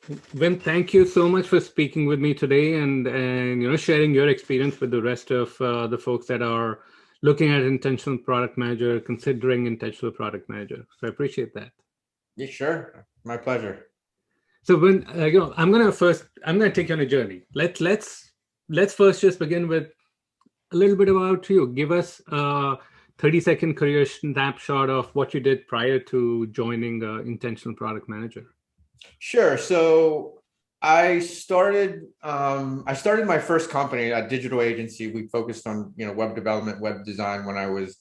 Vin, thank you so much for speaking with me today and sharing your experience with the rest of the folks that are looking at intentional product manager, considering intentional product manager. So I appreciate that. Yeah, sure. My pleasure. So when I'm gonna take you on a journey. Let's first just begin with a little bit about you. Give us a 30-second career snapshot of what you did prior to joining intentional product manager. Sure. So I started my first company, a digital agency. We focused on, web development, web design when I was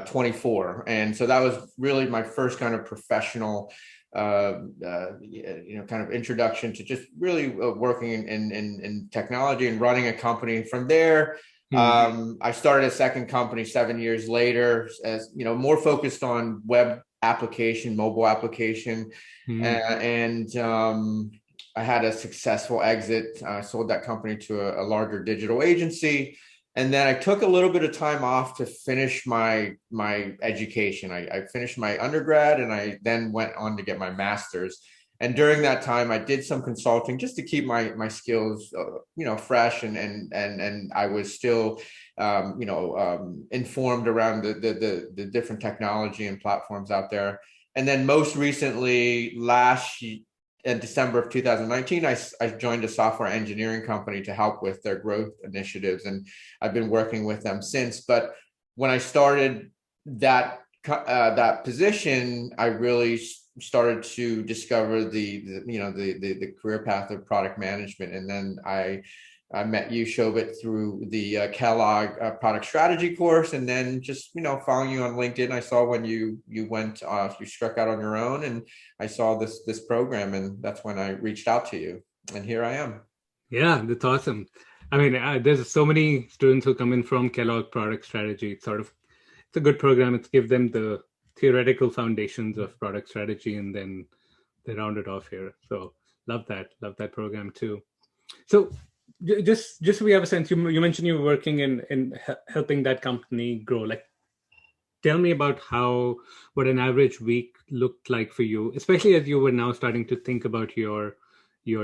24. And so that was really my first kind of professional kind of introduction to just really working in technology and running a company. From there, Hmm. I started a second company 7 years later, as more focused on web application, mobile application, Hmm. and I had a successful exit. I sold that company to a larger digital agency, and then I took a little bit of time off to finish my education. I finished my undergrad, and I then went on to get my master's. And during that time, I did some consulting just to keep my skills, fresh, and I was still, informed around the different technology and platforms out there. And then most recently, in December of 2019, I joined a software engineering company to help with their growth initiatives, and I've been working with them since. But when I started that position, I really started to discover the career path of product management, and then I met you, Shobhit, through the Kellogg product strategy course, and then just following you on LinkedIn. I saw when you struck out on your own, and I saw this program, and that's when I reached out to you, and here I am. Yeah, that's awesome. I mean, there's so many students who come in from Kellogg Product Strategy. It's a good program. It's give them the theoretical foundations of product strategy, and then they round it off here. So love that program too. So just so we have a sense, you mentioned you were working in helping that company grow. Like, tell me about how what an average week looked like for you, especially as you were now starting to think about your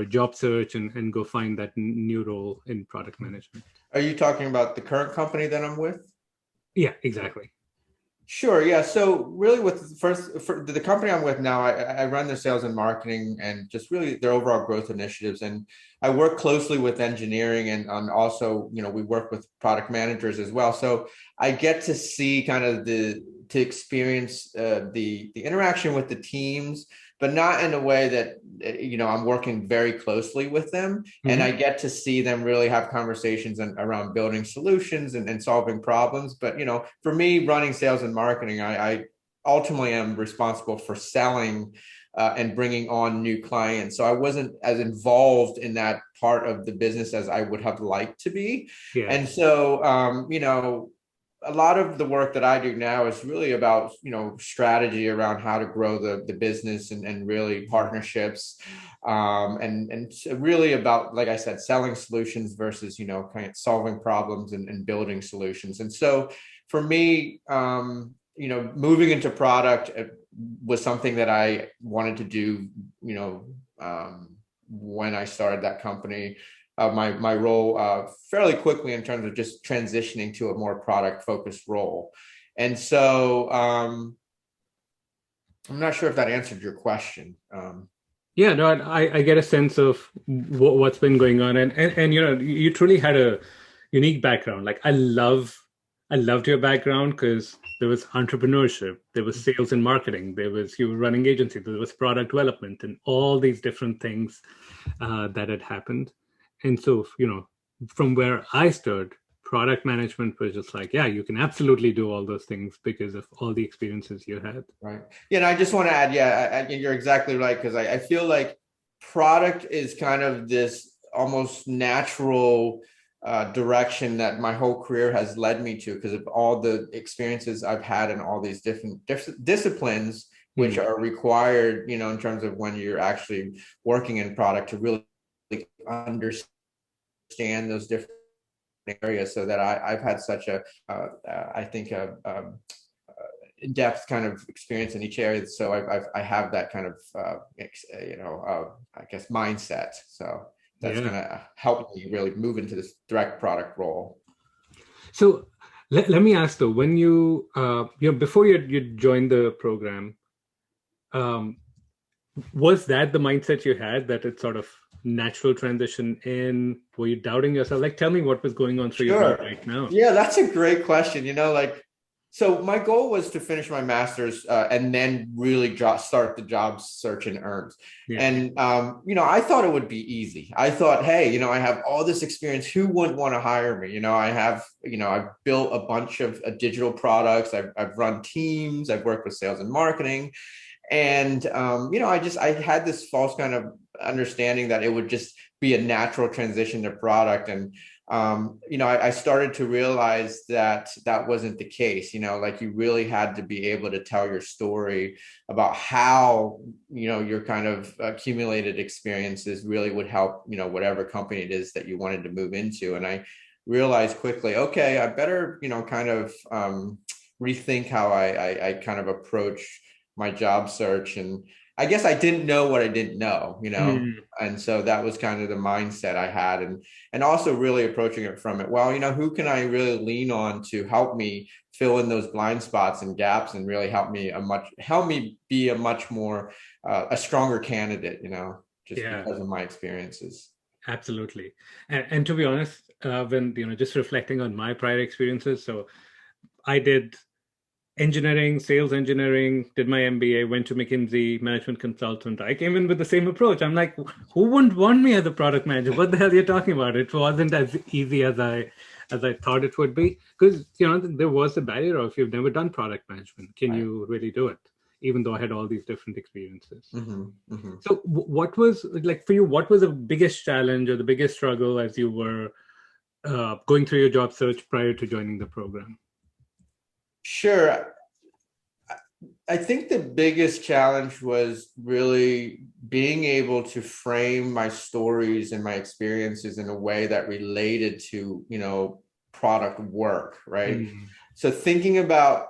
job search and go find that new role in product management. Are you talking about the current company that I'm with? Yeah, exactly. Sure. Yeah. So really with for the company I'm with now, I run their sales and marketing and just really their overall growth initiatives. And I work closely with engineering and on also, we work with product managers as well. So I get to see kind of to experience the interaction with the teams, but not in a way that, I'm working very closely with them. And I Hmm. get to see them really have conversations around building solutions and solving problems. But, for me, running sales and marketing, I ultimately am responsible for selling and bringing on new clients. So I wasn't as involved in that part of the business as I would have liked to be. Yeah. And so, a lot of the work that I do now is really about, strategy around how to grow the business and really partnerships, and really about, like I said, selling solutions versus, kind of solving problems and building solutions. And so for me, moving into product was something that I wanted to do, when I started that company. My role fairly quickly in terms of just transitioning to a more product focused role. And so I'm not sure if that answered your question. Yeah, no, I get a sense of what's been going on, and you truly had a unique background. Like, I loved your background because there was entrepreneurship, there was sales and marketing, there was you were running agency, there was product development, and all these different things that had happened. And so, from where I stood, product management was just like, yeah, you can absolutely do all those things because of all the experiences you had. Right. Yeah, and I just want to add, yeah, you're exactly right, because I feel like product is kind of this almost natural direction that my whole career has led me to, because of all the experiences I've had in all these different disciplines, which Hmm. are required, in terms of when you're actually working in product to really understand those different areas, so that I've had such a, I think, a in-depth kind of experience in each area. So I have that kind of, I guess, mindset. So that's going to help me really move into this direct product role. So let me ask though, when you before you joined the program, was that the mindset you had, that it's sort of natural transition in? Were you doubting yourself? Like, tell me what was going on through your mind right now. Yeah, that's a great question. So my goal was to finish my master's and then really start the job search in earnest. Yeah. And, I thought it would be easy. I thought, hey, I have all this experience. Who wouldn't want to hire me? I've built a bunch of digital products. I've run teams. I've worked with sales and marketing. And, I had this false kind of understanding that it would just be a natural transition to product. And, I started to realize that wasn't the case. You really had to be able to tell your story about how, your kind of accumulated experiences really would help, whatever company it is that you wanted to move into. And I realized quickly, okay, I better, kind of rethink how I kind of approach my job search. And I guess I didn't know what I didn't know, and so that was kind of the mindset I had, and also really approaching it from it. Well, who can I really lean on to help me fill in those blind spots and gaps, and really help me be a much more a stronger candidate, because of my experiences. Absolutely, and to be honest, when just reflecting on my prior experiences, so I did sales engineering, did my MBA, went to McKinsey, management consultant. I came in with the same approach. I'm like, who wouldn't want me as a product manager? What the hell are you talking about? It wasn't as easy as I thought it would be, because there was a barrier of, if you've never done product management, can you really do it? Even though I had all these different experiences. Mm-hmm, mm-hmm. So what was, like, for you, what was the biggest challenge or the biggest struggle as you were going through your job search prior to joining the program? Sure. I think the biggest challenge was really being able to frame my stories and my experiences in a way that related to, product work, right? Mm-hmm. So thinking about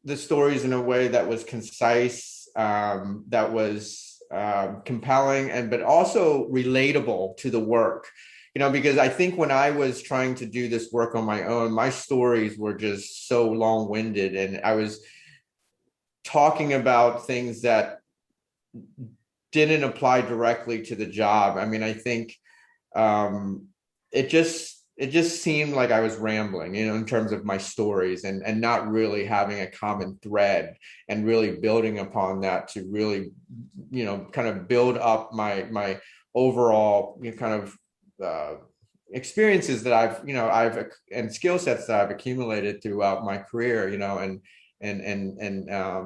the stories in a way that was concise, that was compelling, but also relatable to the work. Because I think when I was trying to do this work on my own, my stories were just so long-winded, and I was talking about things that didn't apply directly to the job. I mean, I think it just seemed like I was rambling, in terms of my stories, and not really having a common thread, and really building upon that to really, kind of build up my overall kind of experiences that I've and skill sets that I've accumulated throughout my career, and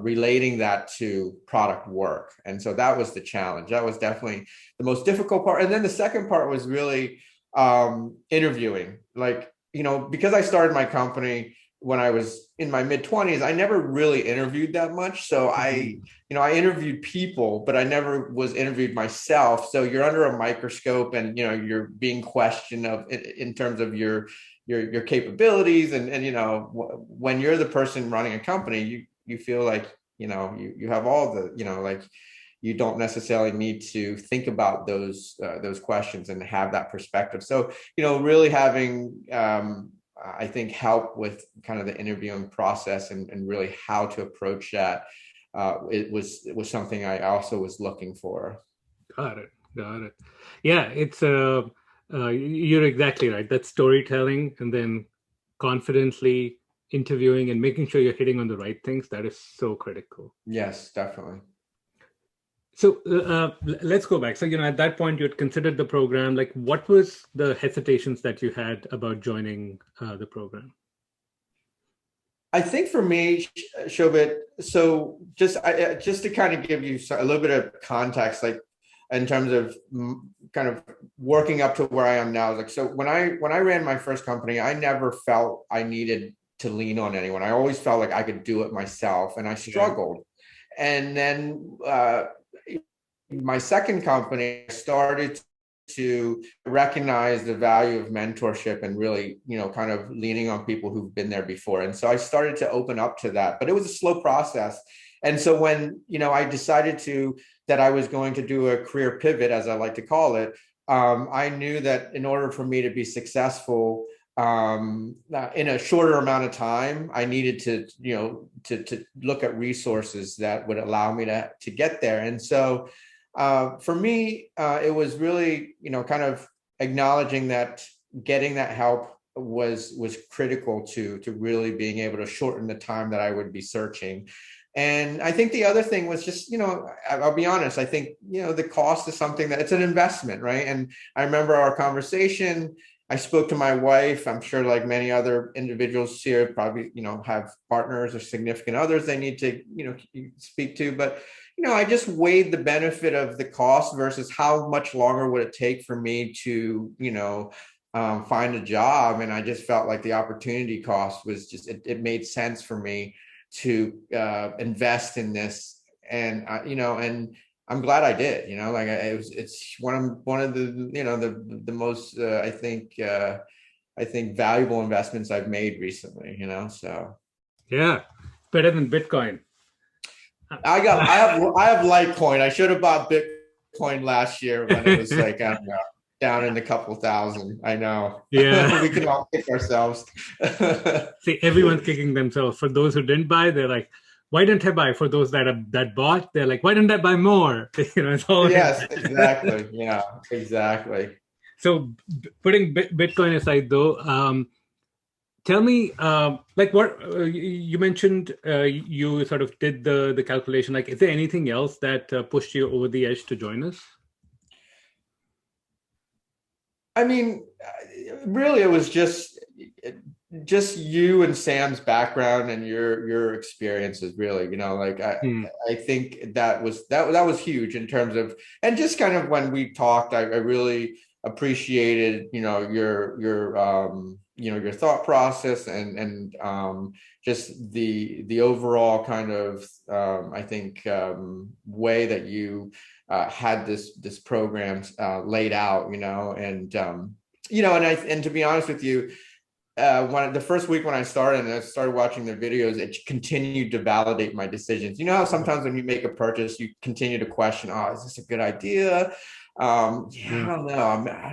relating that to product work. And so that was the challenge. That was definitely the most difficult part. And then the second part was really interviewing, because I started my company when I was in my mid-20s, I never really interviewed that much. So I interviewed people, but I never was interviewed myself. So you're under a microscope, and, you're being questioned in terms of your capabilities. And when you're the person running a company, you feel like, you have all the, you don't necessarily need to think about those questions and have that perspective. So, really having, I think, help with kind of the interviewing process and really how to approach that. It was something I also was looking for. Got it. Yeah, it's you're exactly right. That's storytelling, and then confidently interviewing and making sure you're hitting on the right things. That is so critical. Yes, definitely. So let's go back. So, at that point, you had considered the program. Like, what was the hesitations that you had about joining the program? I think for me, Shobhit, so just to kind of give you a little bit of context, like in terms of kind of working up to where I am now. Like, so when I ran my first company, I never felt I needed to lean on anyone. I always felt like I could do it myself, and I struggled. Yeah. And then my second company started to recognize the value of mentorship and really, kind of leaning on people who've been there before. And so I started to open up to that, but it was a slow process. And so when, I decided that I was going to do a career pivot, as I like to call it, I knew that in order for me to be successful, in a shorter amount of time, I needed to look at resources that would allow me to get there. And so for me, it was really, kind of acknowledging that getting that help was critical to really being able to shorten the time that I would be searching. And I think the other thing was just, I'll be honest, I think, the cost is something that it's an investment, right? And I remember our conversation. I spoke to my wife. I'm sure like many other individuals here probably, have partners or significant others they need to, speak to. But, I just weighed the benefit of the cost versus how much longer would it take for me to, find a job. And I just felt like the opportunity cost was just, it made sense for me to invest in this. And, and I'm glad I did, it's one of the, the most, I think valuable investments I've made recently, so. Yeah. Better than Bitcoin. I have Litecoin. I should have bought Bitcoin last year when it was like, I don't know, down in a couple thousand. I know. Yeah. We can all kick ourselves. See, everyone's kicking themselves. For those who didn't buy, they're like, why didn't I buy? For those that bought, they're like, why didn't I buy more? It's all. Yes, exactly. Yeah, exactly. So putting Bitcoin aside though, tell me, like what you mentioned, you sort of did the calculation. Like, is there anything else that pushed you over the edge to join us? I mean, really, it was just you and Sam's background and your experiences. Really, like I think that was huge in terms of, and just kind of when we talked, I really appreciated your thought process and just the overall kind of I think way that you had this program laid out, and and to be honest with you, when the first week when I started watching the videos, it continued to validate my decisions. You know how sometimes when you make a purchase, you continue to question, oh, is this a good idea? I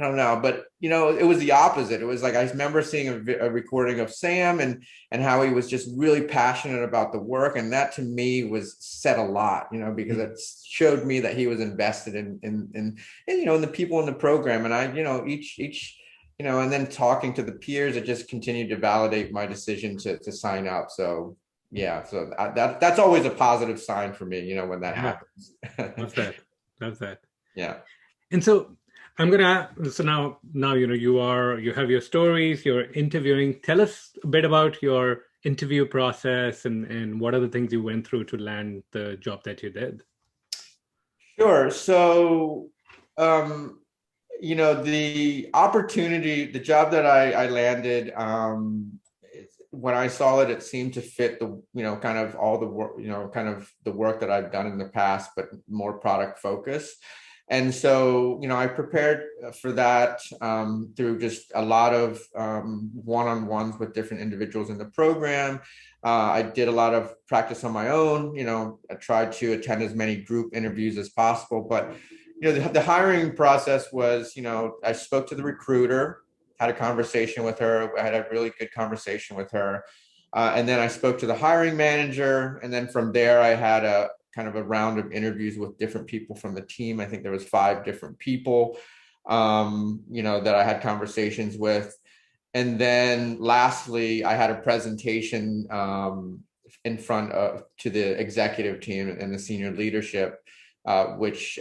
don't know. But, it was the opposite. It was like, I remember seeing a recording of Sam and how he was just really passionate about the work. And that to me was said a lot, because it showed me that he was invested in the people in the program. And I, each, and then talking to the peers, it just continued to validate my decision to sign up. So, yeah, so that's always a positive sign for me, when that happens. That's that. Yeah. And so I'm gonna so now you have your stories, you're interviewing. Tell us a bit about your interview process and what are the things you went through to land the job that you did. Sure. So the opportunity, the job that I landed, when I saw it seemed to fit the, kind of all the work, kind of the work that I've done in the past, but more product focused. And so, I prepared for that through just a lot of one-on-ones with different individuals in the program. I did a lot of practice on my own. I tried to attend as many group interviews as possible. But, the hiring process was, I spoke to the recruiter, had a conversation with her. I had a really good conversation with her. And then I spoke to the hiring manager. And then from there, I had a kind of a round of interviews with different people from the team. I think there was 5 different people, that I had conversations with. And then lastly, I had a presentation in front to the executive team and the senior leadership, which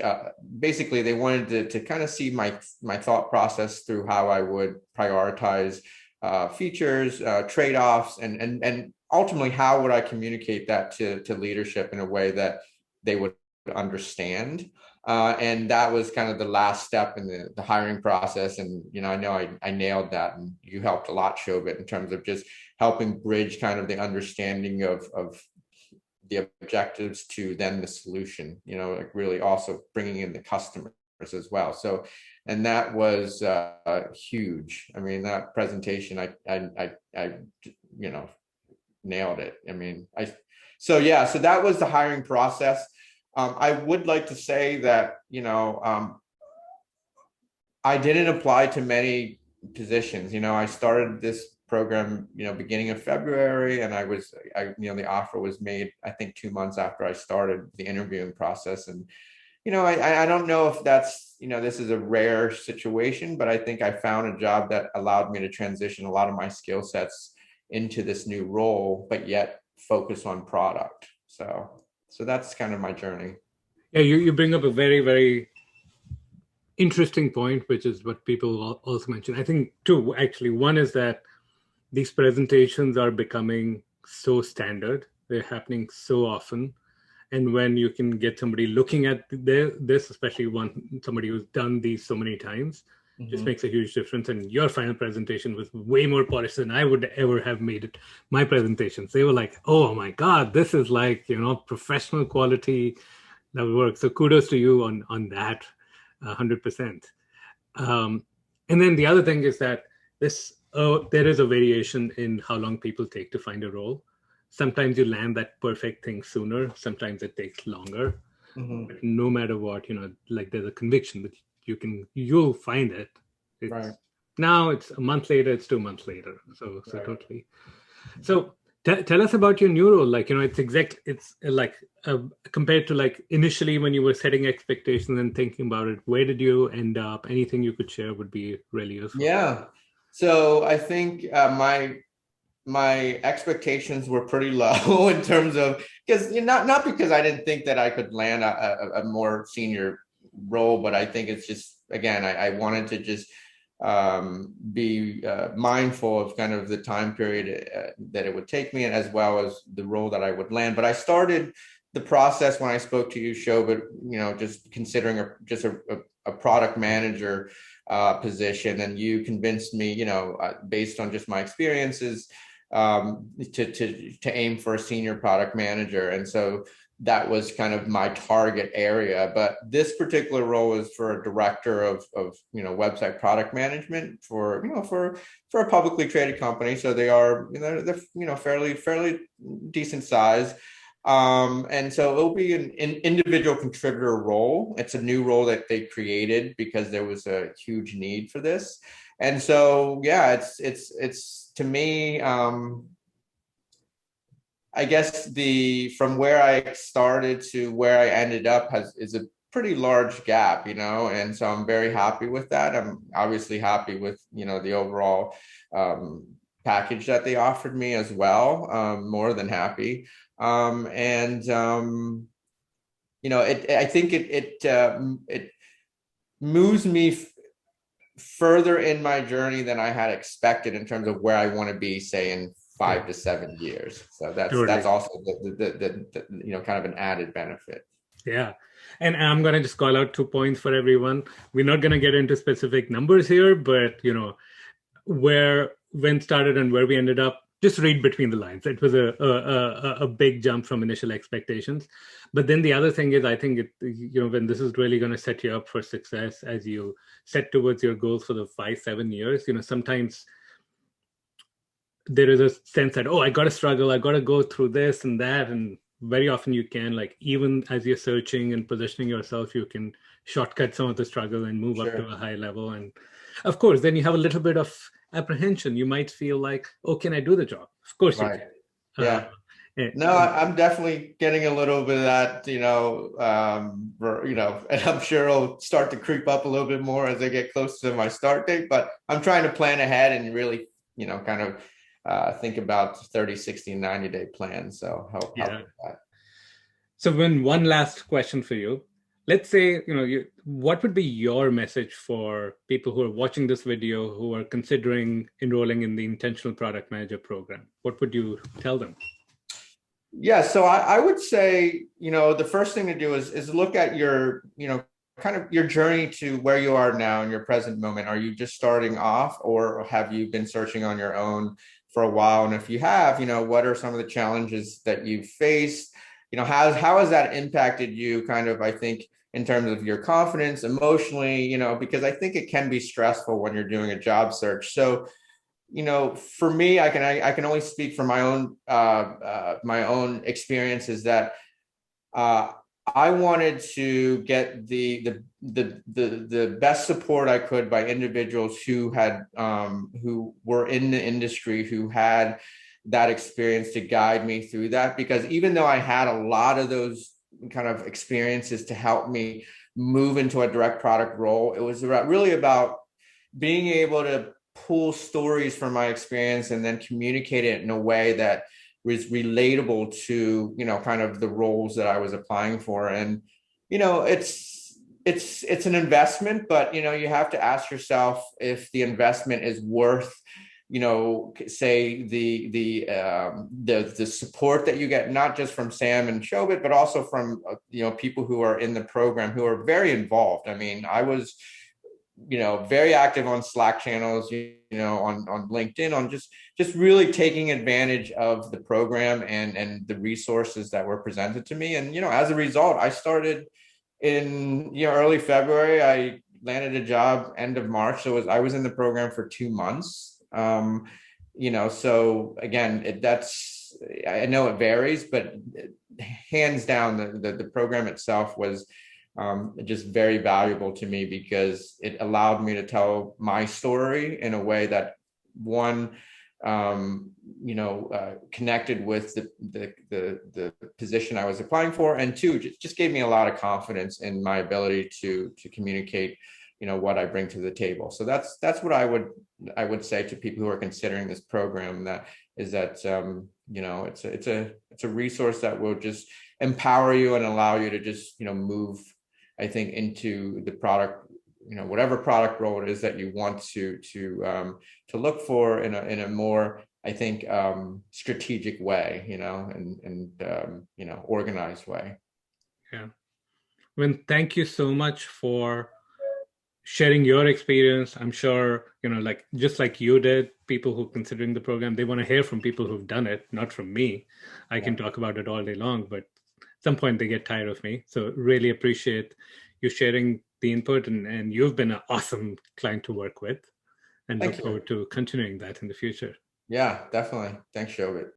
basically they wanted to kind of see my thought process through how I would prioritize features, trade-offs, and ultimately how would I communicate that to leadership in a way that they would understand. And that was kind of the last step in the hiring process. And, I know I nailed that, and you helped a lot, Shobhit, in terms of just helping bridge kind of the understanding of the objectives to then the solution, like really also bringing in the customers as well. So And that was huge. I mean, that presentation, I nailed it. I mean, so that was the hiring process. I would like to say that, I didn't apply to many positions. I started this program, beginning of February, and the offer was made, I think 2 months after I started the interviewing process. And, I don't know if that's, this is a rare situation, but I think I found a job that allowed me to transition a lot of my skill sets into this new role, but yet focus on product. So that's kind of my journey. Yeah, you bring up a very, very interesting point, which is what people also mention. I think two, actually. One is that these presentations are becoming so standard. They're happening so often. And when you can get somebody looking at this, especially somebody who's done these so many times, just makes a huge difference. And your final presentation was way more polished than I would ever have made it. My presentations, they were like, oh my God, this is like, professional quality level work. So kudos to you on that, 100%. And then the other thing is that there is a variation in how long people take to find a role. Sometimes you land that perfect thing sooner. Sometimes it takes longer. But no matter what, like there's a conviction that you'll find it. Right. Now it's a month later, it's 2 months later. So totally. So tell us about your new role. Like, it's like compared to like initially when you were setting expectations and thinking about it, where did you end up? Anything you could share would be really useful. Yeah. So I think my expectations were pretty low in terms of, because not because I didn't think that I could land a more senior role, but I think it's just, again, I wanted to just be mindful of kind of the time period that it would take me, and as well as the role that I would land. But I started the process when I spoke to you, Shobhit, just considering a product manager position, and you convinced me, based on just my experiences, to aim for a senior product manager. And so that was kind of my target area. But this particular role is for a director of website product management for a publicly traded company. So they are, they're fairly decent size. And so it'll be an individual contributor role. It's a new role that they created because there was a huge need for this. And so, yeah, it's to me, I guess from where I started to where I ended up is a pretty large gap, and so I'm very happy with that. I'm obviously happy with, the overall package that they offered me as well, more than happy. I think it moves me further in my journey than I had expected in terms of where I want to be, say, in 5 to 7 years. So that's also the kind of an added benefit. Yeah. And I'm going to just call out 2 points for everyone. We're not going to get into specific numbers here, but when started and where we ended up, just read between the lines. It was a big jump from initial expectations. But then the other thing is, I think when this is really going to set you up for success as you set towards your goals for the 5-7 years, sometimes there is a sense that, I got to struggle, I got to go through this and that. And very often you can, like, even as you're searching and positioning yourself, you can shortcut some of the struggle and move up to a high level. And of course, then you have a little bit of apprehension. You might feel like, can I do the job? Of course you can. Yeah. No, I'm definitely getting a little bit of that, and I'm sure it'll start to creep up a little bit more as I get close to my start date, but I'm trying to plan ahead and really, kind of think about 30, 60, 90-day plans. So help with that. So one last question for you. Let's say, what would be your message for people who are watching this video, who are considering enrolling in the Intentional Product Manager program? What would you tell them? Yeah, so I would say, the first thing to do is look at your, kind of your journey to where you are now in your present moment. Are you just starting off, or have you been searching on your own for a while? And if you have, what are some of the challenges that you've faced? How has that impacted you kind of, I think, in terms of your confidence emotionally, because I think it can be stressful when you're doing a job search. So, for me, I can only speak from my own experiences that uh, I wanted to get the best support I could by individuals who were in the industry, who had that experience to guide me through that. Because even though I had a lot of those kind of experiences to help me move into a direct product role, it was really about being able to pull stories from my experience and then communicate it in a way that was relatable to, kind of the roles that I was applying for. And, it's an investment, but, you have to ask yourself if the investment is worth, say the support that you get, not just from Sam and Shobhit, but also from, people who are in the program who are very involved. I mean, I was, very active on Slack channels, on LinkedIn, on just really taking advantage of the program and the resources that were presented to me. And, as a result, I started in, early February. I landed a job end of March. So I was in the program for 2 months. So again, I know it varies, but hands down, the program itself was just very valuable to me because it allowed me to tell my story in a way that, one, connected with the position I was applying for, and two, just gave me a lot of confidence in my ability to communicate, what I bring to the table. So that's what I would say to people who are considering this program, it's a resource that will just empower you and allow you to just, move, I think, into the product, whatever product role it is that you want to look for in a more, I think, strategic way, and organized way. Yeah. Vin, thank you so much for sharing your experience. I'm sure, just like you did, people who are considering the program, they want to hear from people who've done it, not from me. I can talk about it all day long, but at some point they get tired of me. So really appreciate you sharing the input, and you've been an awesome client to work with, and look forward to continuing that in the future. Yeah, definitely. Thanks, Shobhit.